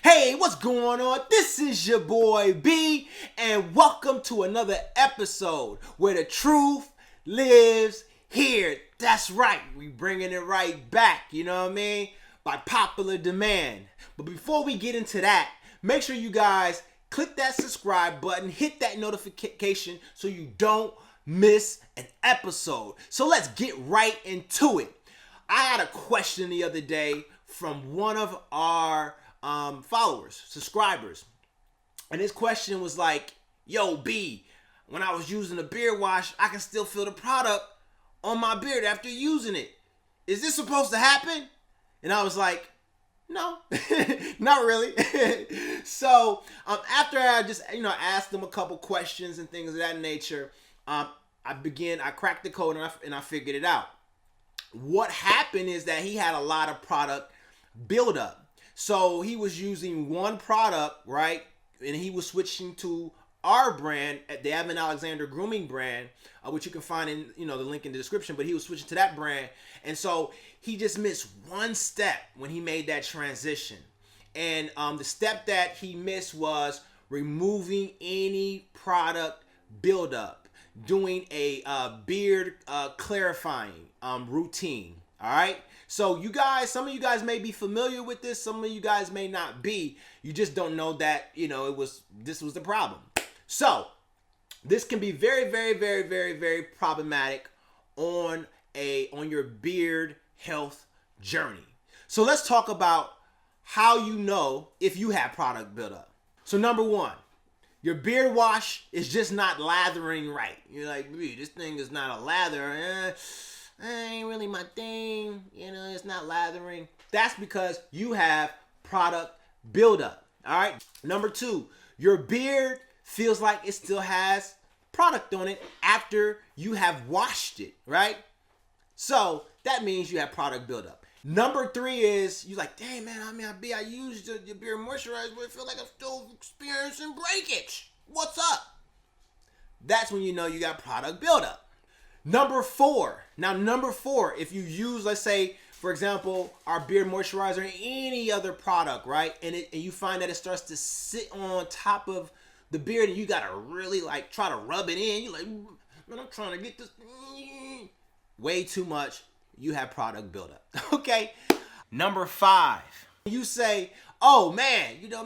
Hey, what's going on? This is your boy B, and welcome to another episode where the truth lives here. That's right, we bringing it right back, you know what I mean? By popular demand. But before we get into that, make sure you guys click that subscribe button, hit that notification so you don't miss an episode. So let's get right into it. I had a question the other day from one of our followers, subscribers. And his question was like, yo, B, when I was using a beard wash, I can still feel the product on my beard after using it. Is this supposed to happen? And I was like, no, not really. So after I just, asked him a couple questions and things of that nature, I cracked the code and I figured it out. What happened is that he had a lot of product buildup. So he was using one product, right? And he was switching to our brand, at the Evan Alexander Grooming brand, which you can find in, the link in the description. But he was switching to that brand. And so he just missed one step when he made that transition. And the step that he missed was removing any product buildup, doing a beard clarifying routine. All right. So you guys, some of you guys may be familiar with this. Some of you guys may not be. You just don't know that, this was the problem. So this can be very, very, very, very, very problematic on your beard health journey. So let's talk about how you know if you have product buildup. So number one, your beard wash is just not lathering right. You're like, this thing is not a lather. Ain't really my thing, it's not lathering. That's because you have product buildup. All right. Number two, your beard feels like it still has product on it after you have washed it, right? So that means you have product buildup. Number three is you like, dang man, I used the beard moisturizer, but I feel like I'm still experiencing breakage. What's up? That's when you know you got product buildup. Number four, if you use, let's say, for example, our beard moisturizer or any other product, right? And you find that it starts to sit on top of the beard and you got to really try to rub it in. You're like, man, I'm trying to get this way too much. You have product buildup. Okay. Number five, you say, oh man, I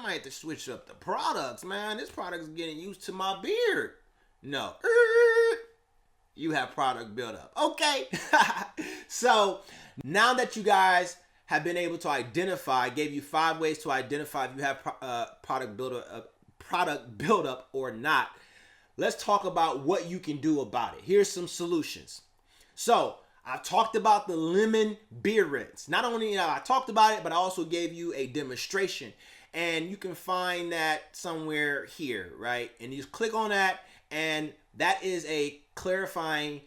might have to switch up the products, man. This product is getting used to my beard. No. You have product buildup. Okay. So now that you guys have been able to identify, I gave you 5 ways to identify if you have product buildup or not. Let's talk about what you can do about it. Here's some solutions. So I've talked about the lemon beard rinse. Not only I talked about it, but I also gave you a demonstration. And you can find that somewhere here, right? And you just click on that, and that is a clarifying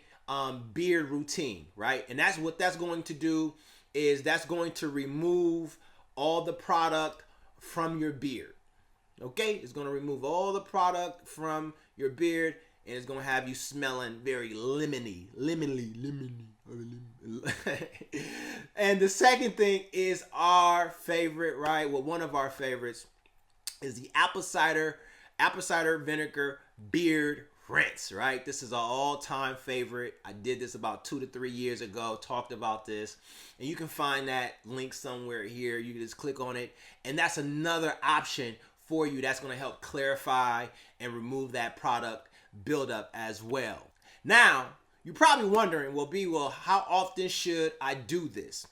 beard routine, right? And that's what that's going to do, is that's going to remove all the product from your beard. Okay? It's going to remove all the product from your beard, and it's going to have you smelling very lemony. And the second thing is our favorite, right? Well, one of our favorites is the apple cider vinegar beard rinse, right? This is an all-time favorite. I did this about 2 to 3 years ago, talked about this, and you can find that link somewhere here. You can just click on it, and that's another option for you that's going to help clarify and remove that product buildup as well. Now, you're probably wondering, well, how often should I do this?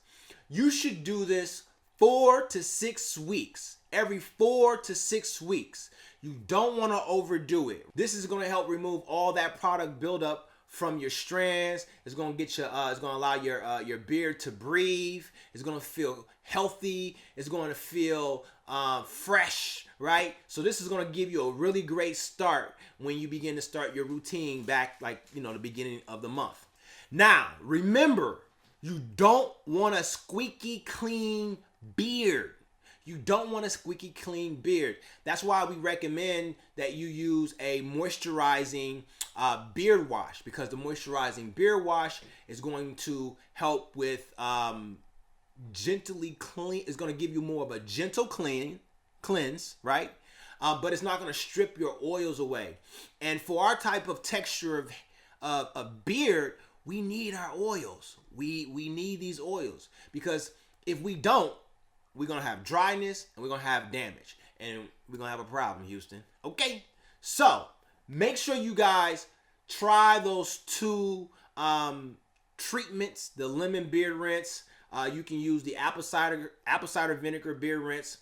You should do this 4 to 6 weeks. Every 4 to 6 weeks. You don't want to overdo it. This is going to help remove all that product buildup from your strands. It's going to get you. It's going to allow your beard to breathe. It's going to feel healthy. It's going to feel fresh, right? So this is going to give you a really great start when you begin to start your routine back, the beginning of the month. Now, remember, you don't want a squeaky clean beard. You don't want a squeaky clean beard. That's why we recommend that you use a moisturizing beard wash, because the moisturizing beard wash is going to help with gently clean. It's going to give you more of a gentle cleanse, right? But it's not going to strip your oils away. And for our type of texture of beard, we need our oils. We need these oils, because if we don't, we're going to have dryness and we're going to have damage. And we're going to have a problem, Houston. Okay? So, make sure you guys try those two treatments, the lemon beard rinse. You can use the apple cider vinegar beard rinse.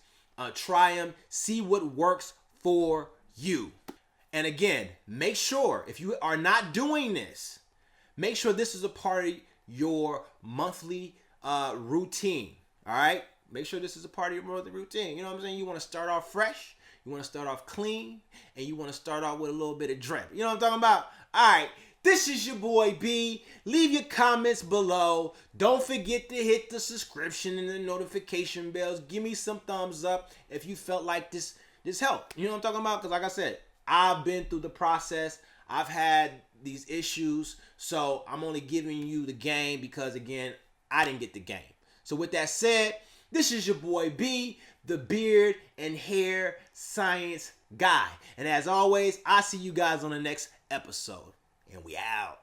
Try them. See what works for you. And again, make sure, if you are not doing this, make sure this is a part of your monthly routine. All right? Make sure this is a part of your monthly routine. You know what I'm saying? You want to start off fresh. You want to start off clean. And you want to start off with a little bit of drip. You know what I'm talking about? All right. This is your boy B. Leave your comments below. Don't forget to hit the subscription and the notification bells. Give me some thumbs up if you felt like this helped. You know what I'm talking about? Because like I said, I've been through the process. I've had these issues. So I'm only giving you the game because, again, I didn't get the game. So with that said, this is your boy B, the beard and hair science guy. And as always, I'll see you guys on the next episode. And we out.